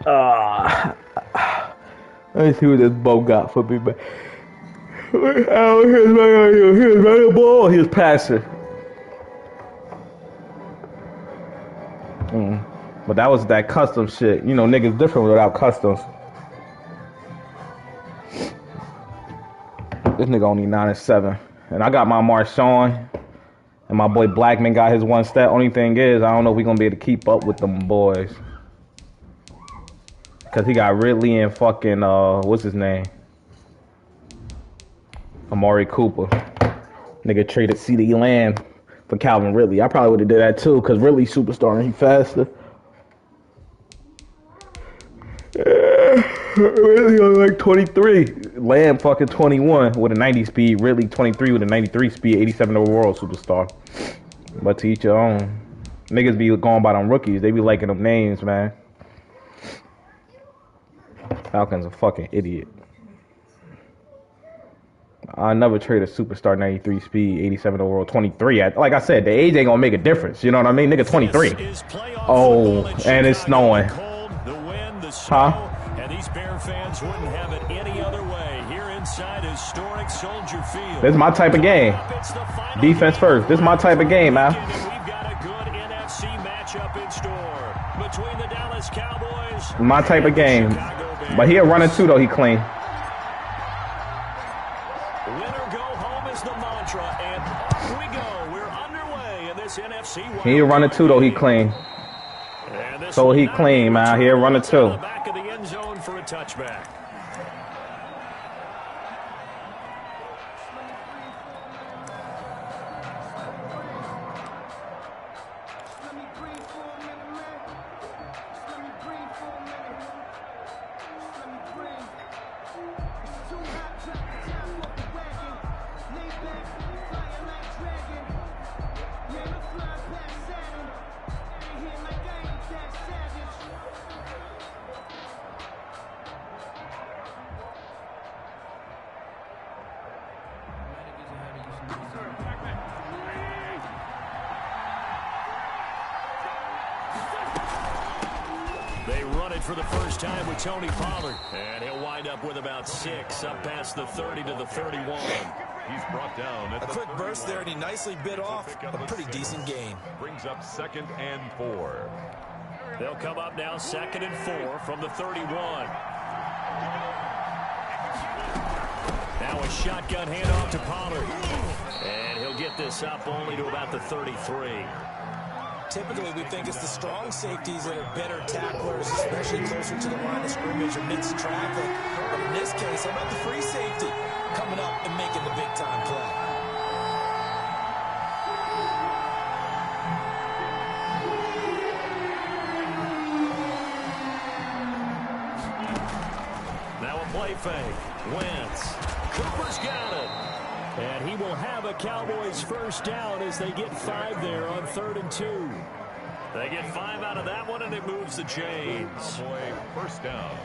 Let me see what this Bo got for me, man. Here's the ball. He's passing. But that was that custom shit. You know, niggas different without customs. This nigga only 9-7. And I got my Marshawn. And my boy Blackman got his one stat. Only thing is, I don't know if we're going to be able to keep up with them boys. Because he got Ridley and fucking, what's his name? Amari Cooper. Nigga traded CeeDee Lamb for Calvin Ridley. I probably would have did that too, because Ridley's superstar and he faster. Ridley only like 23. Lamb fucking 21 with a 90 speed. Ridley 23 with a 93 speed. 87 overall superstar. But to each your own. Niggas be going by them rookies. They be liking them names, man. Falcon's a fucking idiot. I never trade a superstar 93 speed, 87 overall, 23. Like I said, the age ain't gonna make a difference. You know what I mean? Nigga 23. Oh, and it's snowing. Huh? And these Bear fans wouldn't have it any other way. Here inside historic Soldier Field. This is my type of game. Defense first. This is my type of game, man. We've got a good NFC matchup in store between the Dallas Cowboys. My type of game. But he'll run it too, though. He clean. Winner go home is the mantra, and off we go. We're underway in this NFC. He'll run it too, though. He clean. So he clean, man. He'll run it too. Back of the end zone for a touchback. They run it for the first time with Tony Pollard. And he'll wind up with about 6 up past the 30 to the 31. He's brought down at a quick burst there, and he nicely bit off a pretty decent gain. Brings up 2nd and 4. They'll come up now 2nd and 4 from the 31. Now a shotgun handoff to Pollard. And he'll get this up only to about the 33. Typically, we think it's the strong safeties that are better tacklers, especially closer to the line of scrimmage amidst traffic. But in this case, how about the free safety coming up and making the big-time play? Now a play fake. Wentz. Cooper's got it. And he will have a Cowboys first down as they get 5 there on 3rd and 2. They get 5 out of that one, and it moves the chains. First down.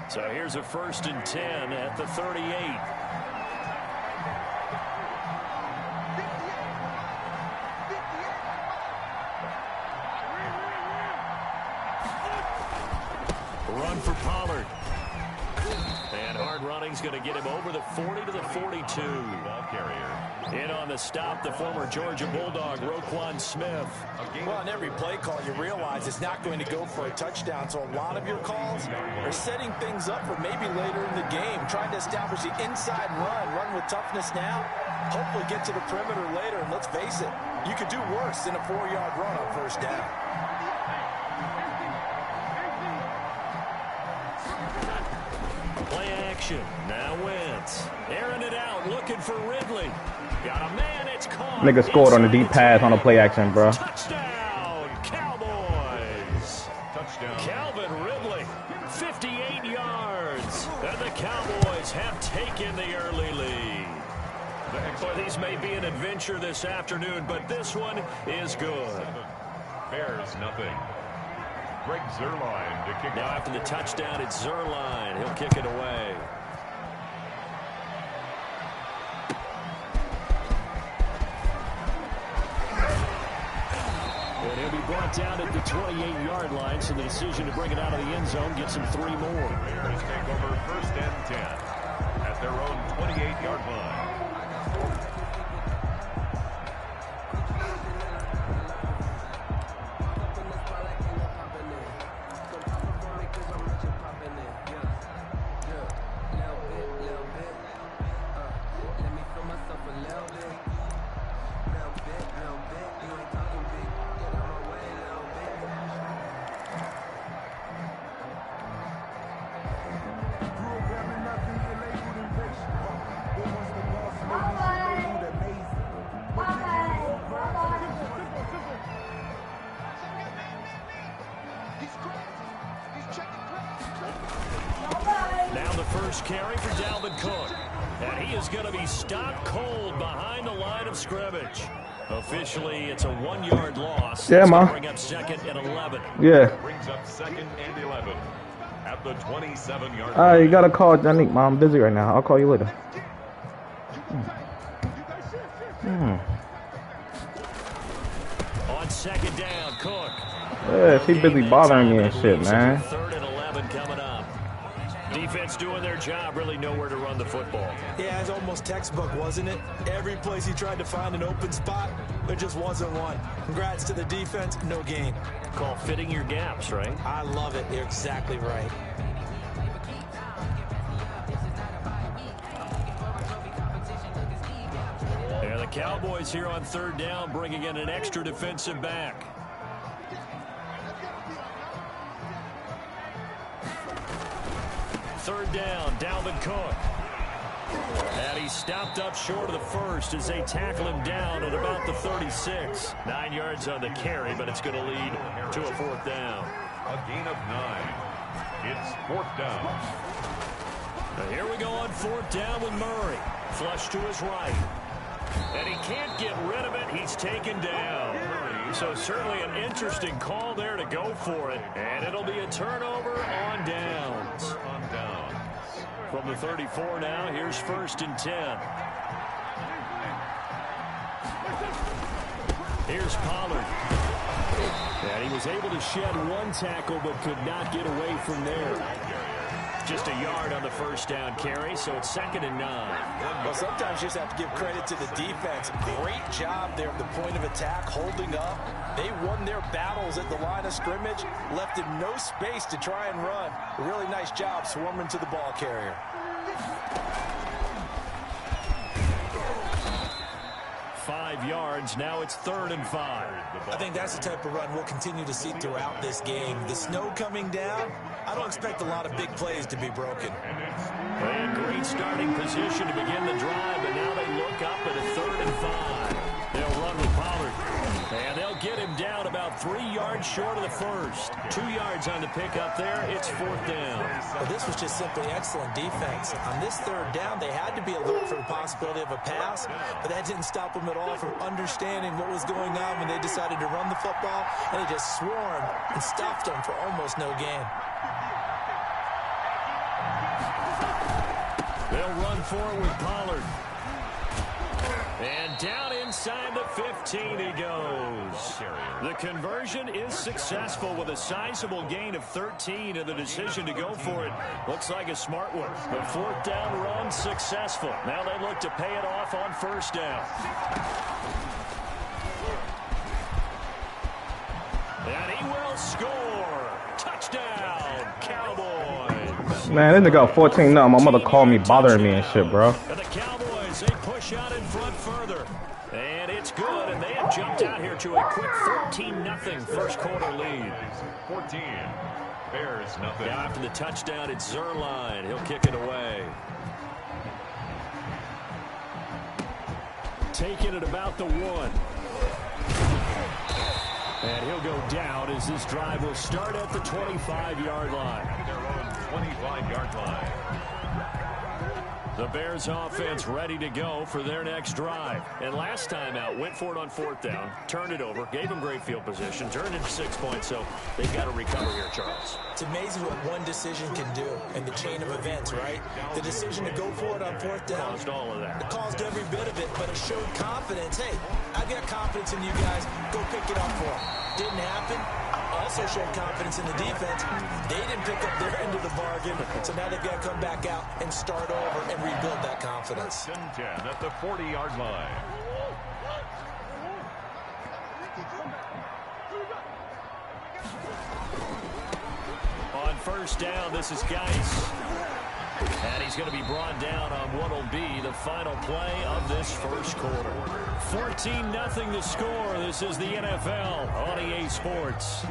So here's a 1st and 10 at the 38. Run for Pollard. And hard running's going to get him over the 40 to the 42. Ball carrier. In on the stop, the former Georgia Bulldog, Roquan Smith. Well, on every play call, you realize it's not going to go for a touchdown. So a lot of your calls are setting things up for maybe later in the game, trying to establish the inside run with toughness now, hopefully get to the perimeter later. And let's face it, you could do worse than a 4-yard run on first down. Play action. Now Wentz. Airing it out, looking for Ridley. Got a man, it's caught. Nigga scored on the deep pass on the play action, bro. Touchdown, Cowboys. Touchdown. Calvin Ridley, 58 yards. And the Cowboys have taken the early lead. Boy, these may be an adventure this afternoon, but this one is good. Bears nothing. Greg Zuerlein to kick. Now after the touchdown, it's Zuerlein. He'll kick it away. He'll be brought down at the 28-yard line, so the decision to bring it out of the end zone gets him 3 more. Bears take over 1st and 10 at their own 28-yard line. First carry for Dalvin Cook. And he is going to be stopped cold behind the line of scrimmage. Officially, it's a 1-yard loss. Yeah, man. Bring up 2nd and 11. Yeah. Brings up 2nd and 11 at the 27-yard All right, you got to call Janique, Mom. I'm busy right now. I'll call you later. On 2nd down, Cook. Yeah, she busy bothering me and shit, man. 3rd and 11 coming up. Defense doing their job, really nowhere to run the football. Yeah, it's almost textbook, wasn't it? Every place he tried to find an open spot, there just wasn't one. Congrats to the defense, no gain. Call fitting your gaps, right? I love it. You're exactly right. Yeah, the Cowboys here on 3rd down, bringing in an extra defensive back. Third down, Dalvin Cook. And he's stopped up short of the first as they tackle him down at about the 36. 9 yards on the carry, but it's going to lead to a 4th down. A gain of 9. It's 4th down. Now here we go on 4th down with Murray. Flush to his right. And he can't get rid of it. He's taken down. So certainly an interesting call there to go for it. And it'll be a turnover on downs. From the 34 now, here's 1st and 10. Here's Pollard. And he was able to shed 1 tackle but could not get away from there. Just a yard on the 1st down carry, so it's 2nd and 9. Well, sometimes you just have to give credit to the defense. Great job there at the point of attack, holding up. They won their battles at the line of scrimmage, left him no space to try and run. A really nice job swarming to the ball carrier. 5 yards. Now it's 3rd and 5. I think that's the type of run we'll continue to see throughout this game. The snow coming down, I don't expect a lot of big plays to be broken. Well, great starting position to begin the drive, but now they look up at a 3rd and 5. They'll run with Pollard. And they'll get him down about 3 yards short of the first. 2 yards on the pickup there. It's 4th down. Well, this was just simply excellent defense. On this 3rd down, they had to be alert for the possibility of a pass, but that didn't stop them at all from understanding what was going on when they decided to run the football, and they just swarmed and stuffed them for almost no gain. They'll run forward with Pollard. And down inside the 15 he goes. The conversion is successful with a sizable gain of 13, and the decision to go for it looks like a smart one. The 4th down run successful. Now they look to pay it off on 1st down. And he will score. Touchdown, Cowboys. Man, this nigga got 14 now. My mother called me bothering me and shit, bro. And the Cowboys, they push out in front further. And it's good, and they have jumped out here to a quick 14-0 first quarter lead. 14. Bears nothing. Now after the touchdown, it's Zerline. He'll kick it away. Taking it about the 1. And he'll go down as this drive will start at the 25-yard line. Their own 25-yard line. The Bears offense ready to go for their next drive. And last time out, went for it on 4th down, turned it over, gave them great field position, turned into 6 points, so they've got to recover here, Charles. It's amazing what one decision can do in the chain of events, right? The decision to go for it on 4th down. Caused all of that. It caused every bit of it, but it showed confidence. Hey, I got confidence in you guys. Go pick it up for them. didn't happen. Also showed confidence in the defense. They didn't pick up their end of the bargain, so now they've got to come back out and start over and rebuild that confidence. 10 at the 40-yard line. On first down, this is Geis. And he's going to be brought down on what will be the final play of this first quarter. 14-0 the score. This is the NFL on EA Sports.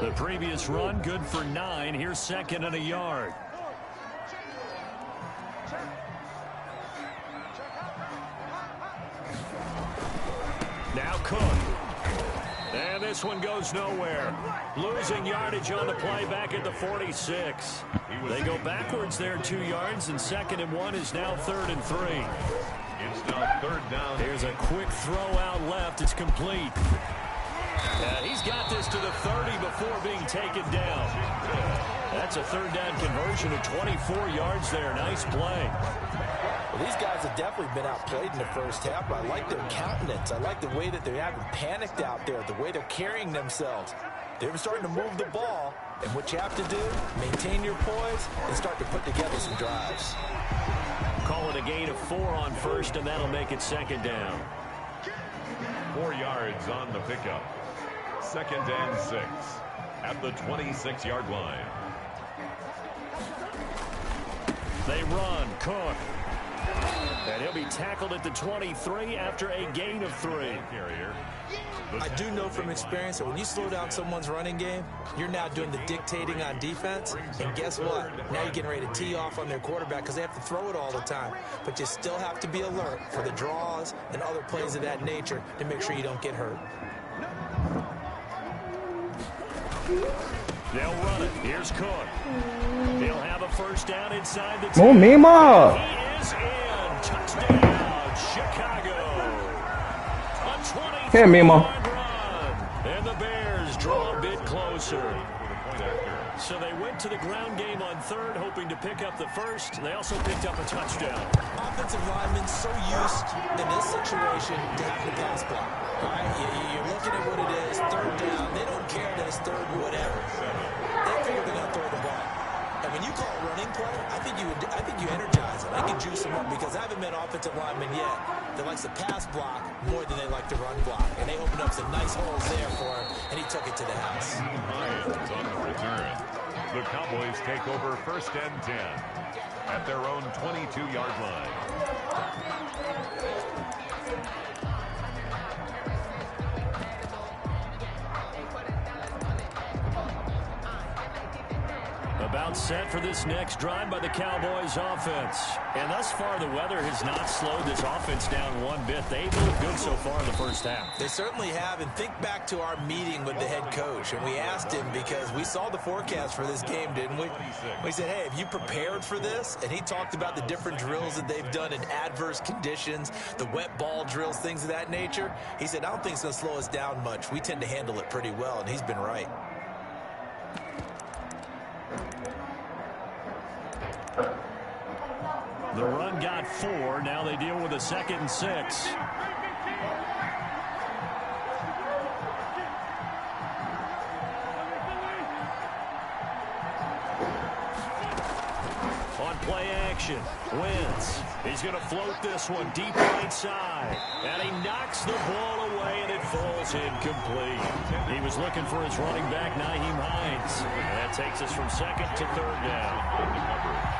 The previous run, good for 9. Here's second and a yard. Now Cook. And this one goes nowhere. Losing yardage on the play back at the 46. They go backwards there 2 yards, and 2nd and 1 is now 3rd and 3. It's now 3rd down. Here's a quick throw out left. It's complete. And he's got this to the 30 before being taken down. That's a 3rd down conversion of 24 yards there. Nice play. Well, these guys have definitely been outplayed in the first half, but I like their countenance. I like the way that they haven't panicked out there, the way they're carrying themselves. They're starting to move the ball, and what you have to do, maintain your poise and start to put together some drives. Call it a gain of 4 on first, and that'll make it 2nd down. 4 yards on the pickup. 2nd and 6 at the 26-yard line. They run. Cook. And he'll be tackled at the 23 after a gain of 3. I do know from experience that when you slow down someone's running game, you're now doing the dictating on defense. And guess what? Now you're getting ready to tee off on their quarterback because they have to throw it all the time. But you still have to be alert for the draws and other plays of that nature to make sure you don't get hurt. They'll run it. Here's Cook. He'll have a first down inside the 10. Oh, Mima. He is in. Touchdown, Chicago. A 23-yard Here, Mima. run. And the Bears draw a bit closer. So they went to the ground game on 3rd, hoping to pick up the first. They also picked up a touchdown. Offensive linemen so used in this situation to having a pass block. All right, you're looking at what it is, 3rd down. They don't care that it's 3rd or whatever. They figure they're going to throw the ball. And when you call a running play, I think you energize them. I can juice them up because I haven't met offensive linemen yet that likes to pass block more than they like to run block. And they opened up some nice holes there for him, and he took it to the house. Hines on the return. The Cowboys take over 1st and 10 at their own 22-yard line. About set for this next drive by the Cowboys offense. And thus far, the weather has not slowed this offense down one bit. They've looked good so far in the first half. They certainly have. And think back to our meeting with the head coach. And we asked him because we saw the forecast for this game, didn't we? We said, hey, have you prepared for this? And he talked about the different drills that they've done in adverse conditions, the wet ball drills, things of that nature. He said, I don't think it's going to slow us down much. We tend to handle it pretty well. And he's been right. The run got 4. Now they deal with a 2nd and 6. On play action, Wentz. He's going to float this one deep right side. And he knocks the ball away, and it falls incomplete. He was looking for his running back, Nyheim Hines. And that takes us from 2nd to 3rd down.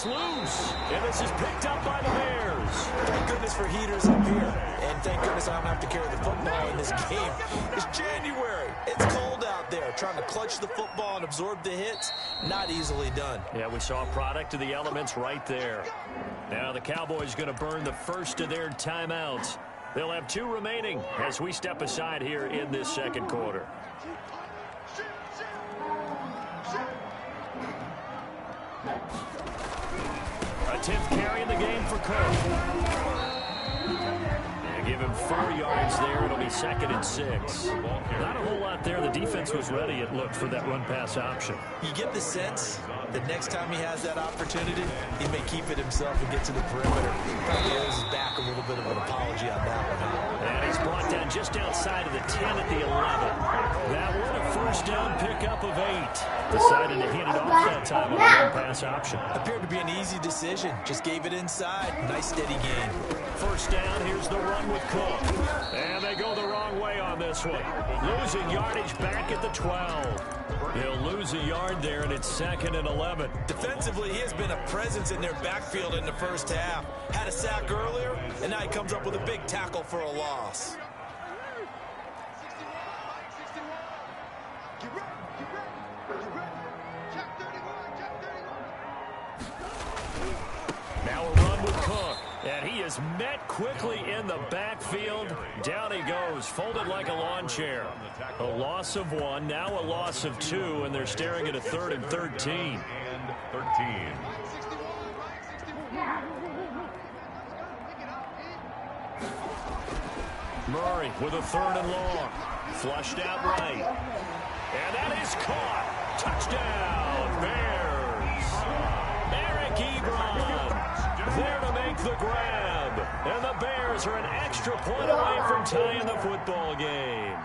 Loose, and this is picked up by the Bears. Thank goodness for heaters up here, and thank goodness I don't have to carry the football in this game. It's January. It's cold out there. Trying to clutch the football and absorb the hits, not easily done. Yeah, we saw a product of the elements right there. Now the Cowboys going to burn the first of their timeouts. They'll have 2 remaining as we step aside here in this 2nd quarter. 10th carry in the game for Cook. Give him 4 yards there. It'll be 2nd and 6. Not a whole lot there. The defense was ready, it looked, for that run-pass option. You get the sense that next time he has that opportunity, he may keep it himself and get to the perimeter. Probably owes his back a little bit of an apology on that one. And he's brought down just outside of the 10 at the 11. That one a first down pickup of 8. Decided to hand it off that time on the run-pass option. Appeared to be an easy decision. Just gave it inside. Nice steady game. First down, here's the run with Cook. And they go the wrong way on this one. Losing yardage back at the 12. He'll lose a yard there, and it's 2nd and 11. Defensively, he has been a presence in their backfield in the first half. Had a sack earlier, and now he comes up with a big tackle for a loss. Now a run with Cook. And he is met quickly in the backfield. Down he goes, folded like a lawn chair. A loss of 1, now a loss of 2, and they're staring at a 3rd and 13. Murray with a 3rd and long. Flushed out right. And that is caught. Touchdown, Bears. Eric Ebron there to make the grab. And the Bears are an extra point away from tying the football game.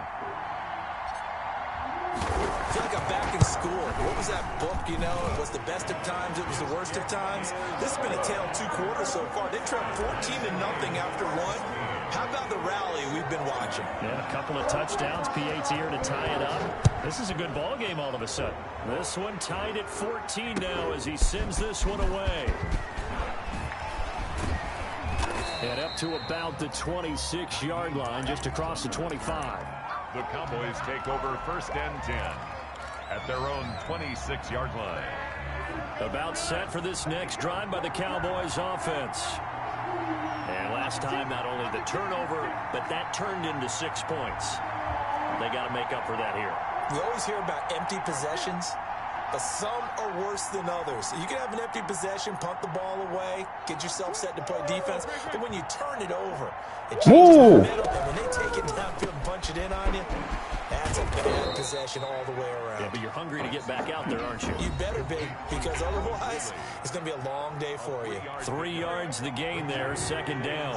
I feel like I'm back in school. What was that book, you know? It was the best of times. It was the worst of times. This has been a tale of 2 quarters so far. They trailed 14-0 after 1. How about the rally we've been watching? Yeah, a couple of touchdowns. P.A.'s here to tie it up. This is a good ball game all of a sudden. This one tied at 14 now as he sends this one away. And up to about the 26-yard line, just across the 25. The Cowboys take over 1st and 10 at their own 26-yard line. About set for this next drive by the Cowboys offense. And last time, not only the turnover, but that turned into 6 points. They got to make up for that here. We always hear about empty possessions, but some are worse than others. You can have an empty possession, punt the ball away, get yourself set to play defense, but when you turn it over, it changes the momentum, and when they take it downfield and punch it in on you, that's a bad possession all the way around. Yeah, but you're hungry to get back out there, aren't you? You better be, because otherwise, it's going to be a long day for you. 3 yards the gain there, 2nd down.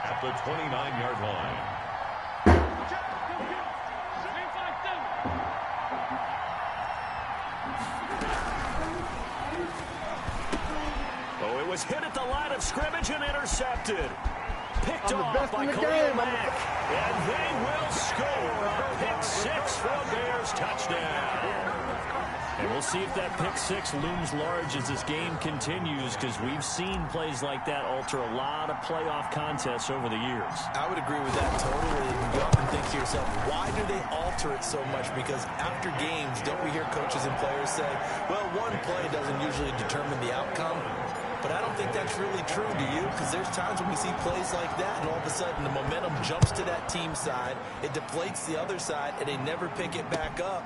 At the 29-yard line. Oh, it was hit at the line of scrimmage and intercepted. Picked off by Khalil Mack. And they will score a pick 6 for a Bears touchdown. And we'll see if that pick 6 looms large as this game continues, because we've seen plays like that alter a lot of playoff contests over the years. I would agree with that totally. You often think to yourself, why do they alter it so much? Because after games, don't we hear coaches and players say, well, one play doesn't usually determine the outcome? But I don't think that's really true, do you? Because there's times when we see plays like that, and all of a sudden the momentum jumps to that team side, it deflates the other side, and they never pick it back up.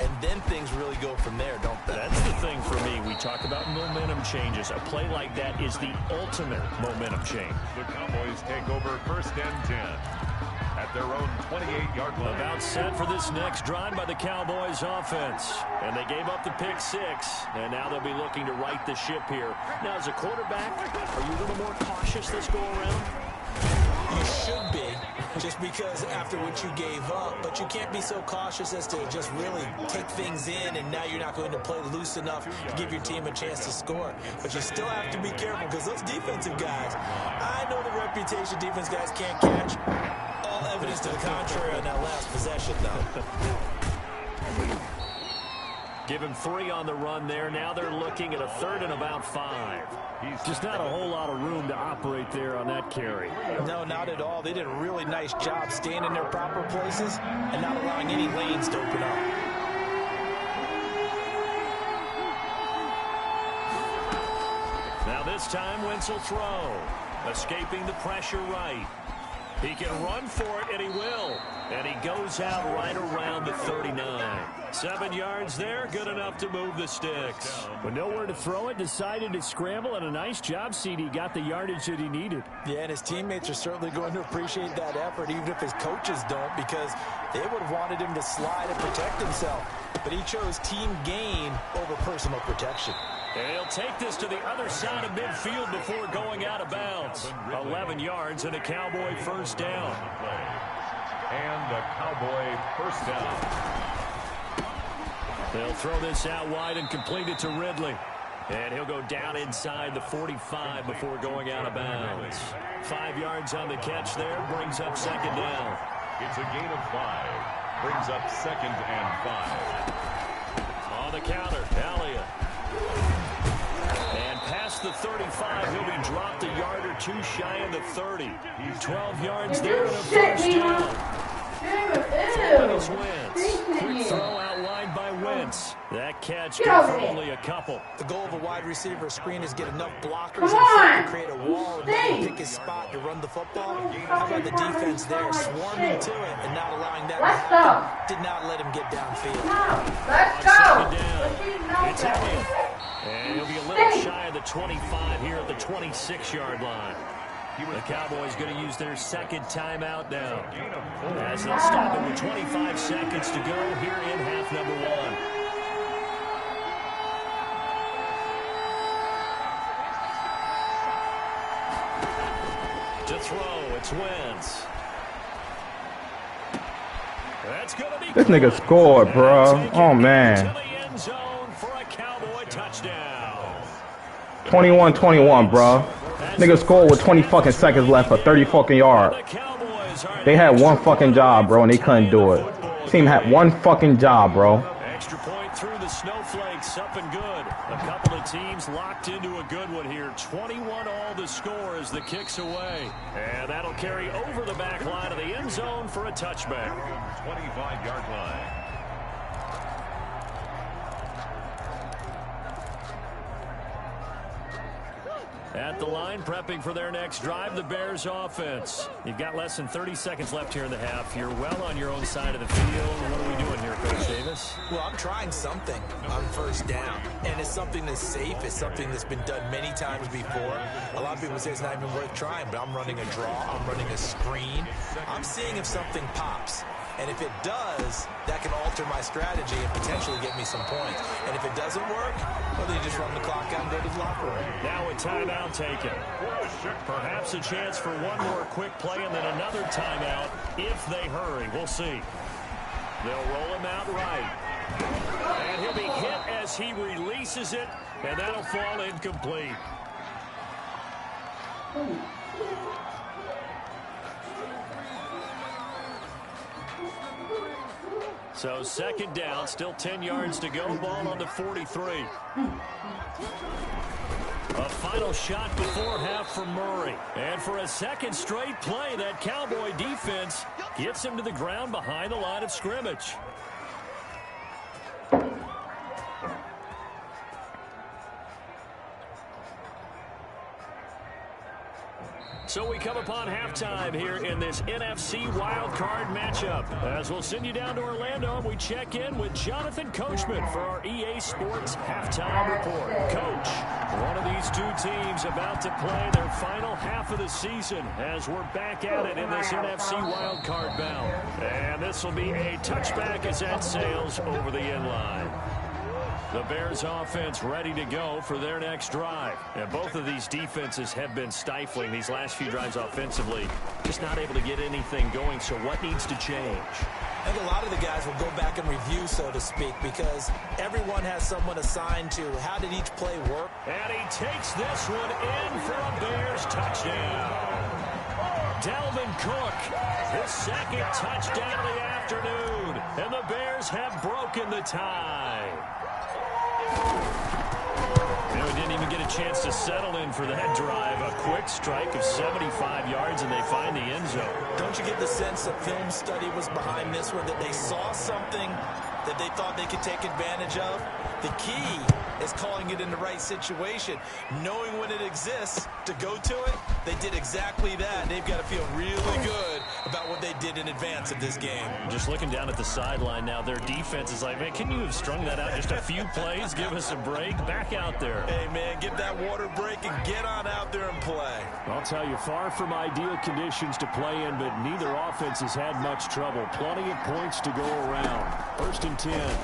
And then things really go from there, don't they? That's the thing for me. We talk about momentum changes. A play like that is the ultimate momentum change. The Cowboys take over 1st and 10 at their own 28-yard line. About set for this next drive by the Cowboys offense. And they gave up the pick 6. And now they'll be looking to right the ship here. Now, as a quarterback, are you a little more cautious this go around? You should be, just because after what you gave up, but you can't be so cautious as to just really take things in, and now you're not going to play loose enough to give your team a chance to score. But you still have to be careful, because those defensive guys, I know the reputation defense guys can't catch. All evidence to the contrary on that last possession, though. Give him 3 on the run there. Now they're looking at a 3rd and about 5. Just not a whole lot of room to operate there on that carry. No, not at all. They did a really nice job staying in their proper places and not allowing any lanes to open up. Now this time, Wentz will throw. Escaping the pressure right. He can run for it, and he will. And he goes out right around the 39. 7 yards there, good enough to move the sticks. With nowhere to throw it, decided to scramble, and a nice job, CD. Got the yardage that he needed. Yeah, and his teammates are certainly going to appreciate that effort, even if his coaches don't, because they would have wanted him to slide and protect himself. But he chose team gain over personal protection. And he'll take this to the other side of midfield before going out of bounds. 11 yards and a Cowboy first down. And a Cowboy first down. They'll throw this out wide and complete it to Ridley. And he'll go down inside the 45 before going out of bounds. 5 yards on the catch there, brings up second down. It's a gain of 5. Brings up 2nd and 5. On the counter, Elliott. And past the 35, he'll be dropped a yard or two shy of the 30. 12 yards there and a first down. Throwing is Wentz. Quick throw outlined by Wentz. That catch good for only a couple. The goal of a wide receiver screen is get enough blockers in front to create a wall and then pick his spot to run the football. How about the defense there, swarming to it and not allowing that to happen? Did not let him get downfield. Let's go. It's Elliott. And he'll be a little shy of the 25 here at the 26-yard line. The Cowboys going to use their second timeout now, as they'll stop it with 25 seconds to go here in half number 1. To throw, it's Wentz. That's going to be This nigga scored, bro. Oh, man. to the end zone for a Cowboy touchdown. 21-21, bro. Nigga scored with 20 fucking seconds left for 30 fucking yards. They had one fucking job, bro, and they couldn't do it. Team had one fucking job, bro. Extra point through the snowflakes, up and good. A couple of teams locked into a good one here. 21 all the score as the kick's away. And that'll carry over the back line of the end zone for a touchback. 25-yard line. At the line, prepping for their next drive, the Bears offense. You've got less than 30 seconds left here in the half. You're well on your own side of the field. What are we doing here, Coach Davis? Well, I'm trying something on first down, and it's something that's safe. It's something that's been done many times before. A lot of people say it's not even worth trying, but I'm running a draw. I'm running a screen. I'm seeing if something pops. And if it does, that can alter my strategy and potentially get me some points. And if it doesn't work, well, then you just run the clock out and go to the locker room. Now a timeout taken. Perhaps a chance for one more quick play and then another timeout if they hurry. We'll see. They'll roll him out right. And he'll be hit as he releases it, and that'll fall incomplete. So second down, still 10 yards to go, ball on the 43. A final shot before half for Murray. And for a second straight play, that Cowboy defense gets him to the ground behind the line of scrimmage. So we come upon halftime here in this NFC wildcard matchup. As we'll send you down to Orlando, and we check in with Jonathan Coachman for our EA Sports Halftime Report. Coach, one of these two teams about to play their final half of the season as we're back at it in this NFC wildcard bout. And this will be a touchback as that sails over the end line. The Bears offense ready to go for their next drive. And both of these defenses have been stifling these last few drives offensively. Just not able to get anything going, so what needs to change? I think a lot of the guys will go back and review, so to speak, because everyone has someone assigned to how did each play work. And he takes this one in for a Bears touchdown. Dalvin Cook, his second touchdown of the afternoon. And the Bears have broken the tie. They didn't even get a chance to settle in for that drive. A quick strike of 75 yards, and they find the end zone. Don't you get the sense that film study was behind this one, that they saw something that they thought they could take advantage of? The key is calling it in the right situation, knowing when it exists to go to it. They did exactly that. They've got to feel really good about what they did in advance of this game. Just looking down at the sideline now, their defense is like, man, can you have strung that out just a few plays? Give us a break. Back out there. Hey, man, get that water break and get on out there and play. I'll tell you, far from ideal conditions to play in, but neither offense has had much trouble. Plenty of points to go around. 1st and 10.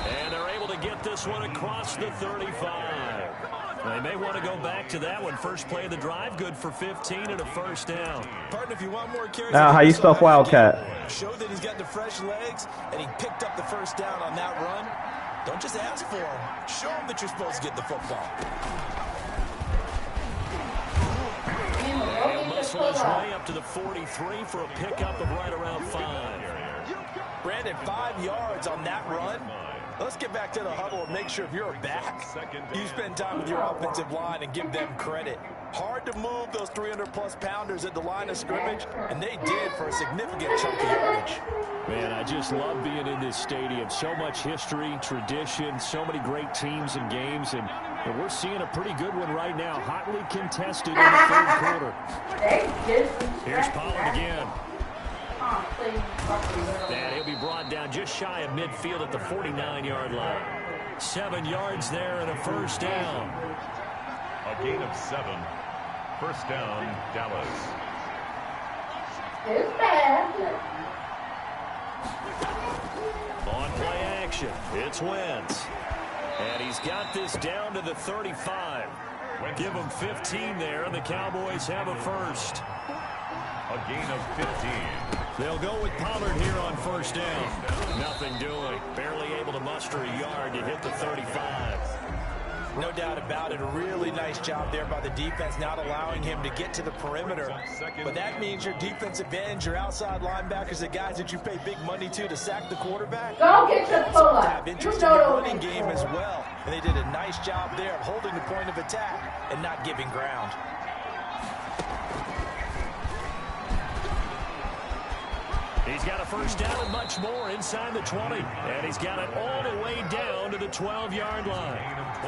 And they're able to get this one across the 35. They may want to go back to that one. First play of the drive, good for 15 and a first down. Partner, if you want more carries, Now, how you stuff Wildcat? Show that he's got the fresh legs, and he picked up the first down on that run. Don't just ask for him. Show him that you're supposed to get the football. He'll muscle his way up to the 43 for a pickup of right around 5. Brandon, 5 yards on that run. Let's get back to the huddle and make sure if you're a back, you spend time with your offensive line and give them credit. Hard to move those 300-plus pounders at the line of scrimmage, and they did for a significant chunk of yardage. Man, I just love being in this stadium. So much history, tradition, so many great teams and games, and we're seeing a pretty good one right now. Hotly contested in the 3rd quarter. Here's Pollard again. And he'll be brought down just shy of midfield at the 49-yard line. 7 yards there and a first down. A gain of 7. First down, Dallas. On play action, it's Wentz. And he's got this down to the 35. Give him 15 there, and the Cowboys have a first. A gain of 15. They'll go with Pollard here on first down. Nothing doing. Barely able to muster a yard to hit the 35. No doubt about it. A really nice job there by the defense, not allowing him to get to the perimeter. But that means your defensive ends, your outside linebackers, the guys that you pay big money to sack the quarterback. Go get your pull-up. Have interest in the running game as well. And they did a nice job there of holding the point of attack and not giving ground. He's got a first down and much more inside the 20. And he's got it all the way down to the 12-yard line.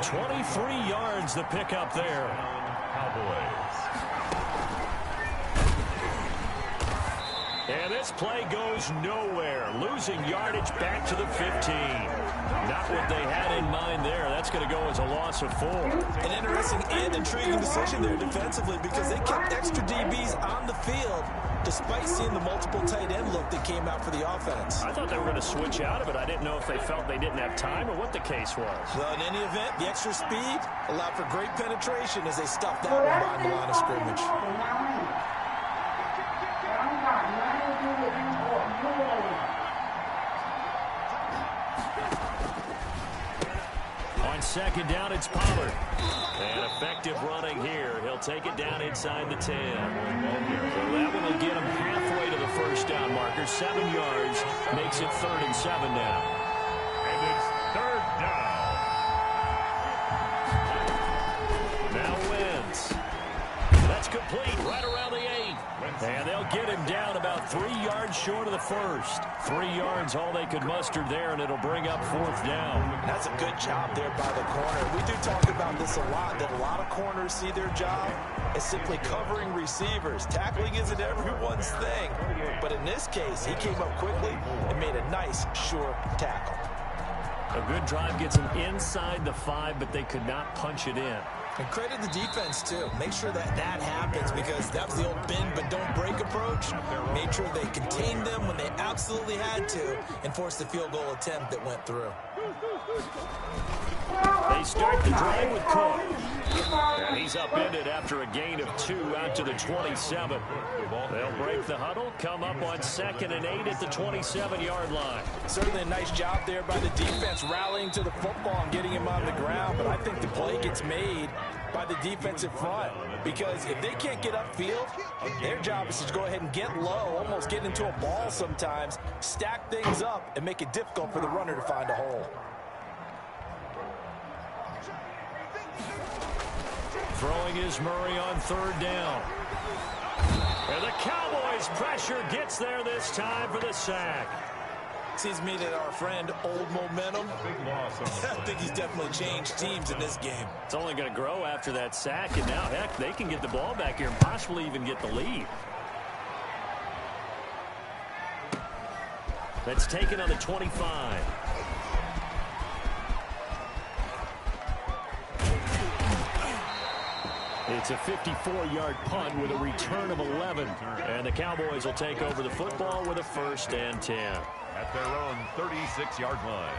23 yards the pickup there. Cowboys. And this play goes nowhere. Losing yardage back to the 15. Not what they had in mind there. That's going to go as a loss of 4. An interesting and intriguing decision there defensively because they kept extra DBs on the field despite seeing the multiple tight end look that came out for the offense. I thought they were going to switch out of it. I didn't know if they felt they didn't have time or what the case was. Well, in any event, the extra speed allowed for great penetration as they stuffed that one behind the line of scrimmage. On second down, it's Pollard. And effective running here. He'll take it down inside the 10. So that one will get him halfway to the first down marker. 7 yards makes it 3rd and 7 now. And it's 3rd down. Now Wentz. That's complete right around the 8. And they'll get him down about 3 yards short of the first. 3 yards all they could muster there, and it'll bring up 4th down. That's a good job there by the corner. We do talk about this a lot, that a lot of corners see their job as simply covering receivers. Tackling isn't everyone's thing. But in this case, he came up quickly and made a nice, sure tackle. A good drive gets them inside the 5, but they could not punch it in. And credit the defense, too. Make sure that that happens because that was the old bend but don't break approach. Made sure they contained them when they absolutely had to and forced the field goal attempt that went through. They start the drive with Cook. And he's upended after a gain of 2 out to the 27. They'll break the huddle, come up on 2nd and 8 at the 27-yard line. Certainly a nice job there by the defense rallying to the football and getting him on the ground, but I think the play gets made by the defensive front because if they can't get upfield, their job is to go ahead and get low, almost get into a ball sometimes, stack things up, and make it difficult for the runner to find a hole. Throwing is Murray on 3rd down. And the Cowboys pressure gets there this time for the sack. Seems to me that our friend, Old Momentum, I think he's definitely changed teams in this game. It's only going to grow after that sack, and now, heck, they can get the ball back here and possibly even get the lead. That's taken on the 25. It's a 54-yard punt with a return of 11. And the Cowboys will take over the football with a 1st and 10. At their own 36-yard line.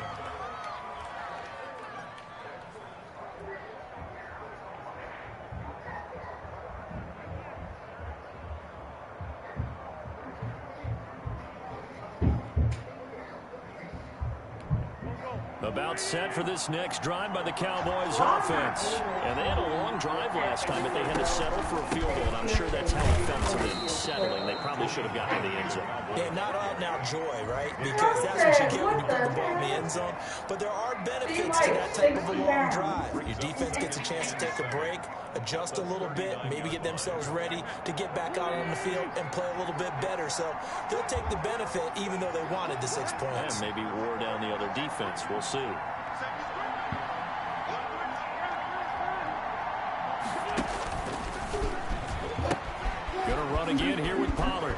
About set for this next drive by the Cowboys offense. And they had a long drive last time, but they had to settle for a field goal. And I'm sure that's how it felt to them, settling. They probably should have gotten to the end zone. Yeah, not out now joy, right? Because that's what you get when you put the ball in the end zone. But there are benefits to that type of a long drive. Your defense gets a chance to take a break, adjust a little bit, maybe get themselves ready to get back out on the field and play a little bit better. So they'll take the benefit even though they wanted the 6 points. And maybe wore down the other defense. We'll see. Gonna run again here with Pollard.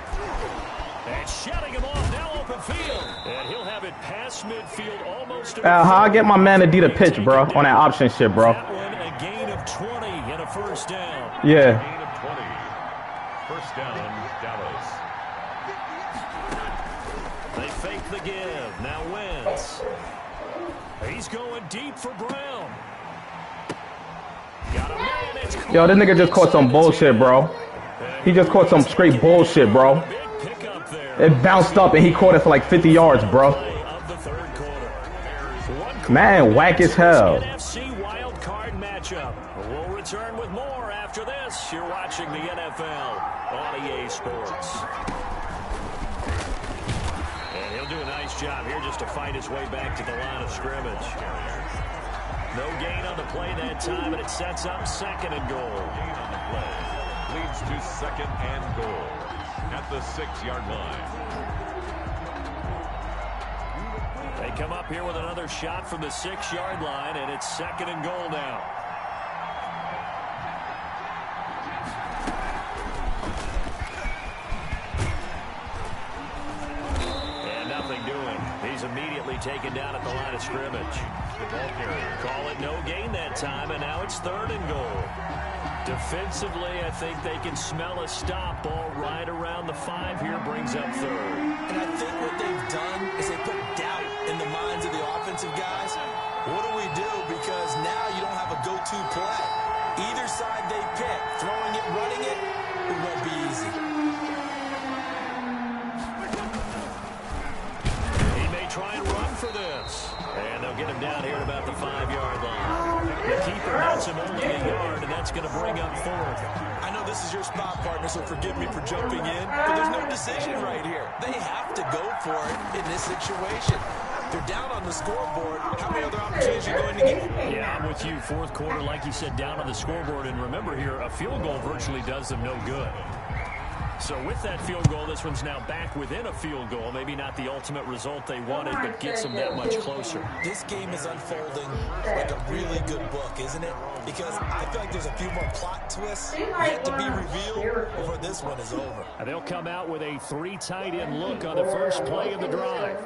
And shutting him off, now open field. And he'll have it past midfield almost. How I get my man to do the pitch, bro, on that option shit, bro. That one, a gain of 20 and a 1st down. Yeah. Gain of 20. 1st down, Dallas. They fake the give. Now Wentz. He's going deep for Brown. Got a man. It's Yo, this nigga just caught some bullshit, bro. He just caught some straight bullshit, bro. It bounced up and he caught it for like 50 yards, bro. Man, whack as hell. NFC wild card matchup. We'll return with more after this. You're watching the NFL on EA Sports. And he'll do a nice job here just to fight his way back to the line of scrimmage. No gain on the play that time, and it sets up 2nd and goal. Gain on the play. Leads to 2nd and goal at the 6-yard line. They come up here with another shot from the 6-yard line, and it's 2nd and goal now. And nothing doing. He's immediately taken down at the line of scrimmage. The ball carrier. Call it no gain that time, and now it's 3rd and goal. Defensively, I think they can smell a stop ball right around the 5 here, brings up 3rd. And I think what they've done is they put doubt in the minds of the offensive guys. What do we do? Because now you don't have a go-to play. Either side they pick, throwing it, running it, it won't be easy. He may try and run for this. And they'll get him down here at about the 5-yard line. The keeper nets him only a yard, and that's going to bring up 4th. I know this is your spot, partner, so forgive me for jumping in, but there's no decision right here. They have to go for it in this situation. They're down on the scoreboard. How many other opportunities are you going to get? Yeah, I'm with you. 4th quarter, like you said, down on the scoreboard. And remember here, a field goal virtually does them no good. So with that field goal, this one's now back within a field goal. Maybe not the ultimate result they wanted, but gets them that much closer. This game is unfolding like a really good book, isn't it? Because I feel like there's a few more plot twists yet to be revealed before this one is over. And they'll come out with a 3 tight end look on the first play of the drive.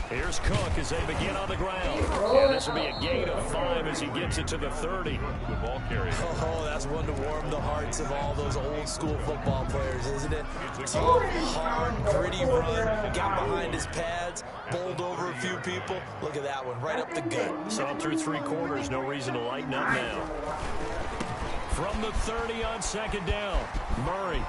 Here's Cook as they begin on the ground. And this will be a gain of 5 as he gets it to the 30. The ball carrier. Oh, that's one to warm the hearts of all those old school football players, isn't it? Tough, hard, gritty run, got behind his pads, bowled over a few people. Look at that one, right up the gut. Saw him through 3 quarters, no reason to lighten up now. From the 30 on 2nd down, Murray.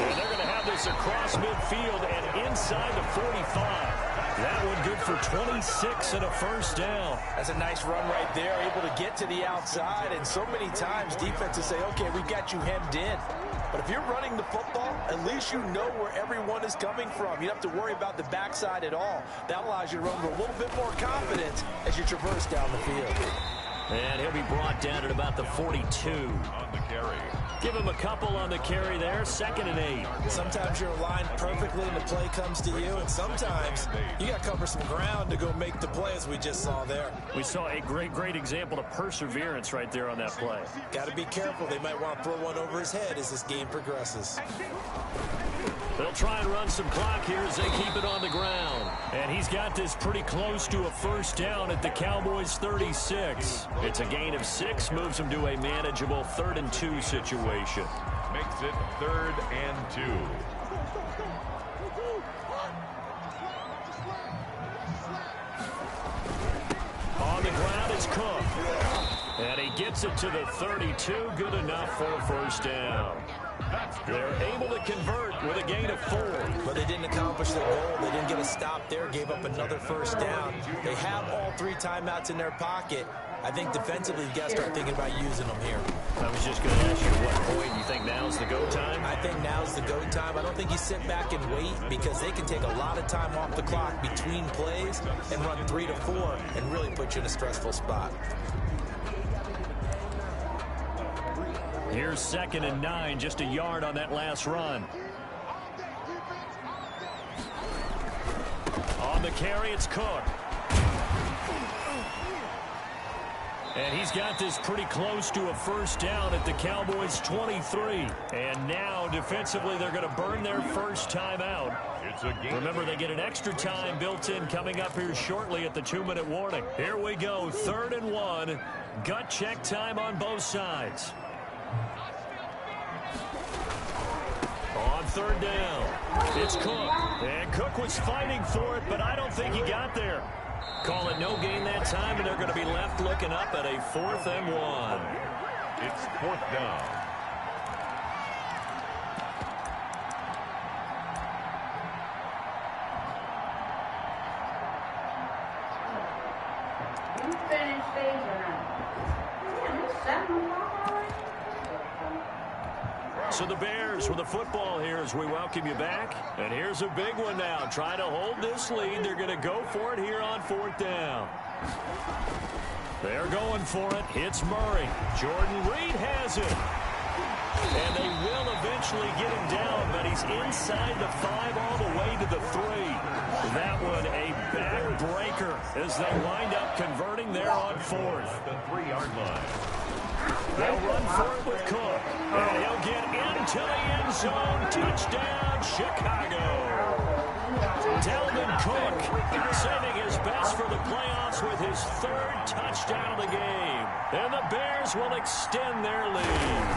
And they're going to have this across midfield and inside the 45. That one good for 26 and a first down. That's a nice run right there, able to get to the outside. And so many times defenses say, okay, we've got you hemmed in. But if you're running the football, at least you know where everyone is coming from. You don't have to worry about the backside at all. That allows you to run with a little bit more confidence as you traverse down the field. And he'll be brought down at about the 42. On the carry. Give him a couple on the carry there, 2nd and 8. Sometimes you're aligned perfectly and the play comes to you, and sometimes you got to cover some ground to go make the play, as we just saw there. We saw a great example of perseverance right there on that play. Got to be careful. They might want to throw one over his head as this game progresses. They'll try and run some clock here as they keep it on the ground. And he's got this pretty close to a first down at the Cowboys' 36. It's a gain of 6, moves them to a manageable 3rd and 2 situation. Makes it 3rd and 2. On the ground, it's Cook. And he gets it to the 32. Good enough for a first down. They're able to convert with a gain of 4. But they didn't accomplish their goal. They didn't get a stop there, gave up another first down. They have all 3 timeouts in their pocket. I think defensively, you got to start thinking about using them here. I was just going to ask you, at what point you think now's the go time? I think now's the go time. I don't think you sit back and wait, because they can take a lot of time off the clock between plays and run 3 to 4 and really put you in a stressful spot. Here's 2nd and 9, just a yard on that last run. On the carry, it's Cook. And he's got this pretty close to a first down at the Cowboys' 23. And now, defensively, they're going to burn their first timeout. It's a game. Remember, they get an extra time built in coming up here shortly at the 2-minute warning. Here we go, 3rd and 1. Gut check time on both sides. On 3rd down, it's Cook. And Cook was fighting for it, but I don't think he got there. Call it no gain that time, and they're going to be left looking up at a 4th and 1. It's 4th down. You finished these or not? Yeah, it's 7 o'clock already. So the Bears with the football here as we welcome you back. And here's a big one now. Trying to hold this lead. They're going to go for it here on 4th down. They're going for it. It's Murray. Jordan Reed has it. And they will eventually get him down, but he's inside the 5 all the way to the 3. That one a backbreaker as they wind up converting there on 4th. The 3-yard line. They'll run for it with Cook. And he'll get into the end zone. Touchdown, Chicago. Dalvin Cook saving his best for the playoffs with his 3rd touchdown of the game. And the Bears will extend their lead.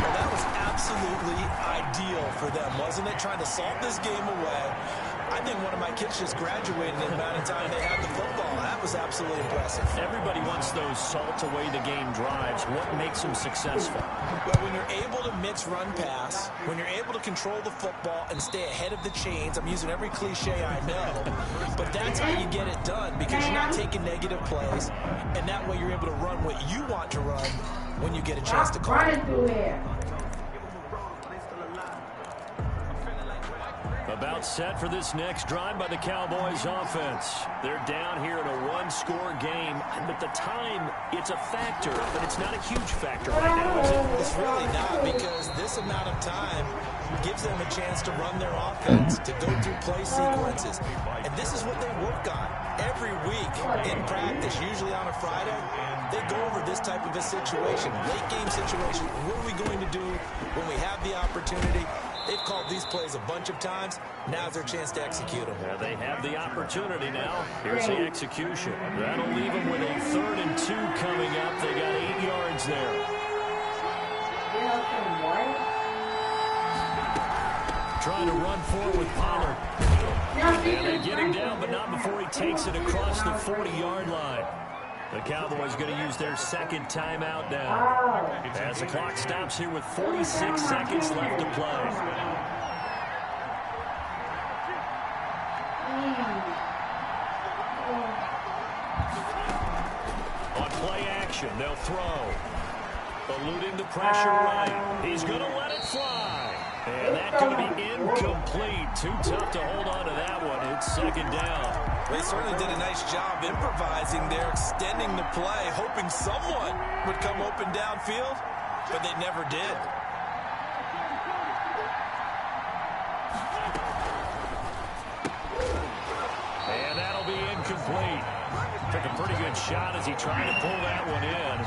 Well, that was absolutely ideal for them, wasn't it? Trying to salt this game away. I think one of my kids just graduated in the amount of time they had the football. That was absolutely impressive. Everybody wants those salt-away-the-game drives. What makes them successful? Well, when you're able to mix run-pass, when you're able to control the football and stay ahead of the chains, I'm using every cliche I know, but that's how you get it done, because you're not taking negative plays, and that way you're able to run what you want to run when you get a chance to call it. About set for this next drive by the Cowboys offense. They're down here in a 1-score game, but the time, it's a factor, but it's not a huge factor right now, is it? It's really not, because this amount of time gives them a chance to run their offense, to go through play sequences. And this is what they work on every week in practice, usually on a Friday. They go over this type of a situation, late game situation. What are we going to do when we have the opportunity? They've called these plays a bunch of times. Now's their chance to execute them. Yeah, they have the opportunity now. Here's the execution. That'll leave them with a 3rd and 2 coming up. They got 8 yards there. Trying to run forward with Pollard. And they get him down, but not before he takes it across the 40-yard line. The Cowboys going to use their 2nd timeout now. As the clock stops here with 46 seconds left to play. action. They'll throw. Eluding the pressure right. He's going to let it fly. And that's going to be incomplete. Too tough to hold on to that one. It's second down. They certainly did a nice job improvising there, extending the play, hoping someone would come open downfield, but they never did. And that'll be incomplete. Took a pretty good shot as he tried to pull that one in.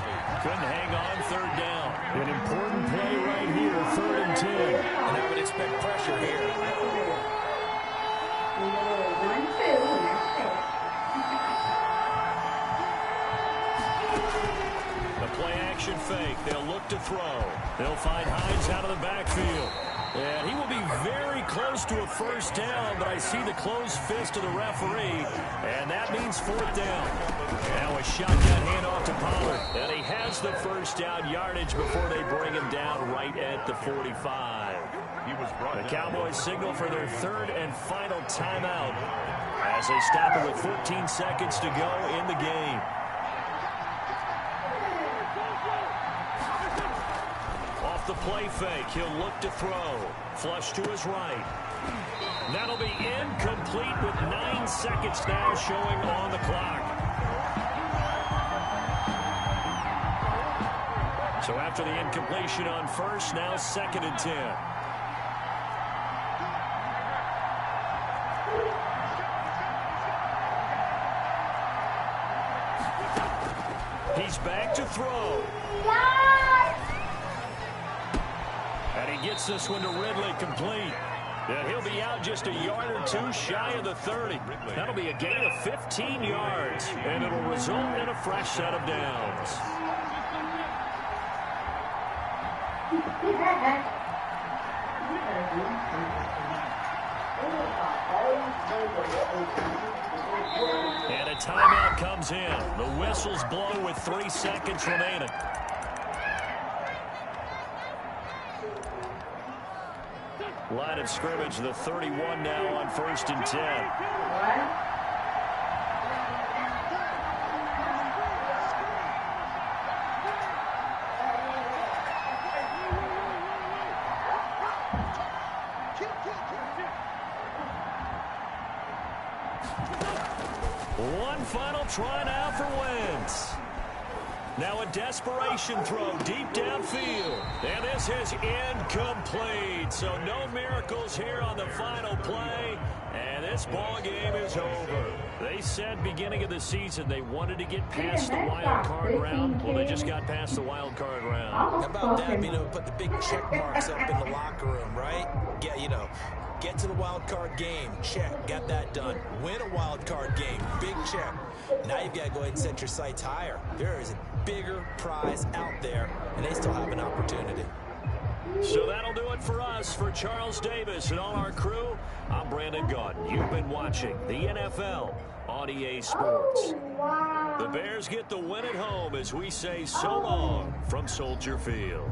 Couldn't hang on third down. An important play right here, 3rd and 10. And I would expect pressure here. The play action fake. They'll look to throw. They'll find Hines out of the backfield. And he will be very close to a first down, but I see the closed fist of the referee, and that means 4th down. Now a shotgun handoff to Pollard, and he has the first down yardage before they bring him down right at the 45. The Cowboys signal for their 3rd and final timeout as they stop it with 14 seconds to go in the game. The play fake. He'll look to throw. Flush to his right. That'll be incomplete with 9 seconds now showing on the clock. So after the incompletion on first, now 2nd and 10. He's back to throw. And he gets this one to Ridley complete. And he'll be out just a yard or two shy of the 30. That'll be a gain of 15 yards. And it'll result in a fresh set of downs. And a timeout comes in. The whistles blow with 3 seconds remaining. Line of scrimmage, the 31 now on 1st and 10. One final try now for Wentz. Now a desperation throw deep downfield. And this is incomplete. So no miracles here on the final play. And this ball game is over. They said beginning of the season they wanted to get past the wild card round. Well, they just got past the wild card round. How about that? You know, put the big check marks up in the locker room, right? Yeah, you know, get to the wild card game. Check. Got that done. Win a wild card game. Big check. Now you've got to go ahead and set your sights higher. There is a bigger prize out there, and they still have an opportunity. So that'll do it for us. For Charles Davis and all our crew, I'm Brandon Gaudin. You've been watching the NFL on EA Sports. The Bears get the win at home as we say so long from Soldier Field.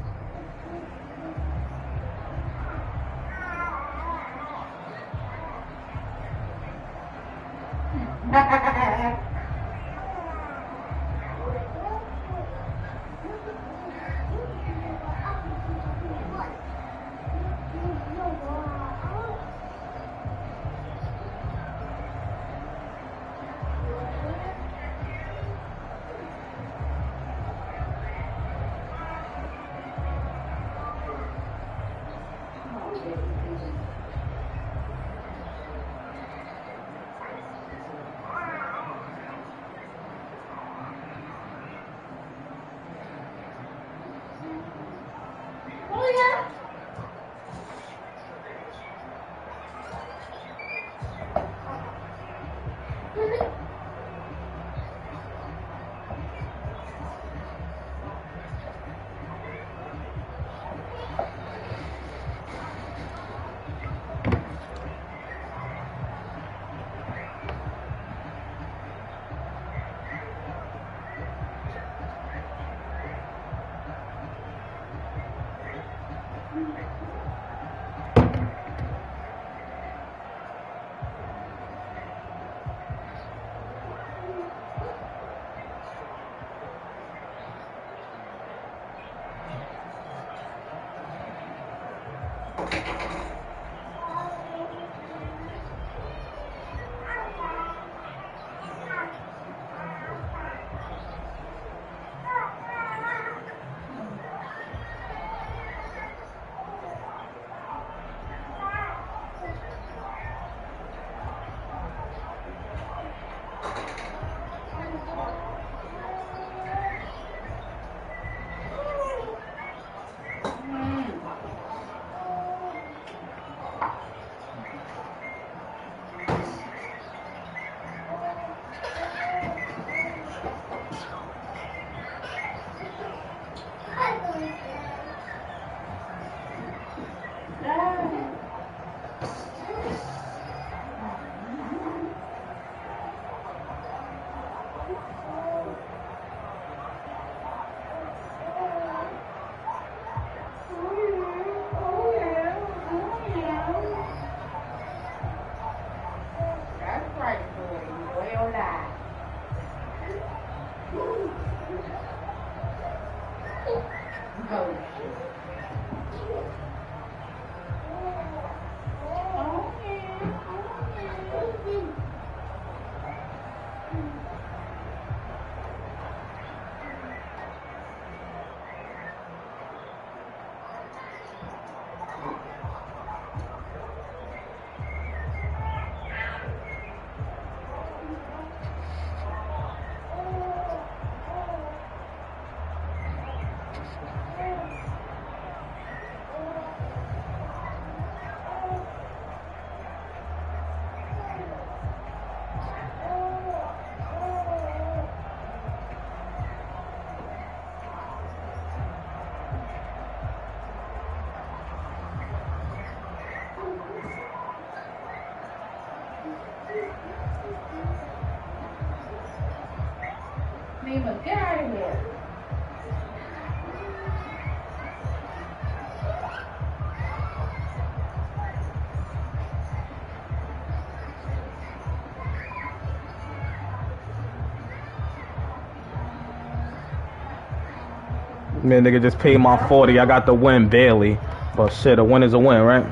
Neighbor, get out of here. Man, nigga just paid my 40. I got the win barely. But shit, a win is a win, right?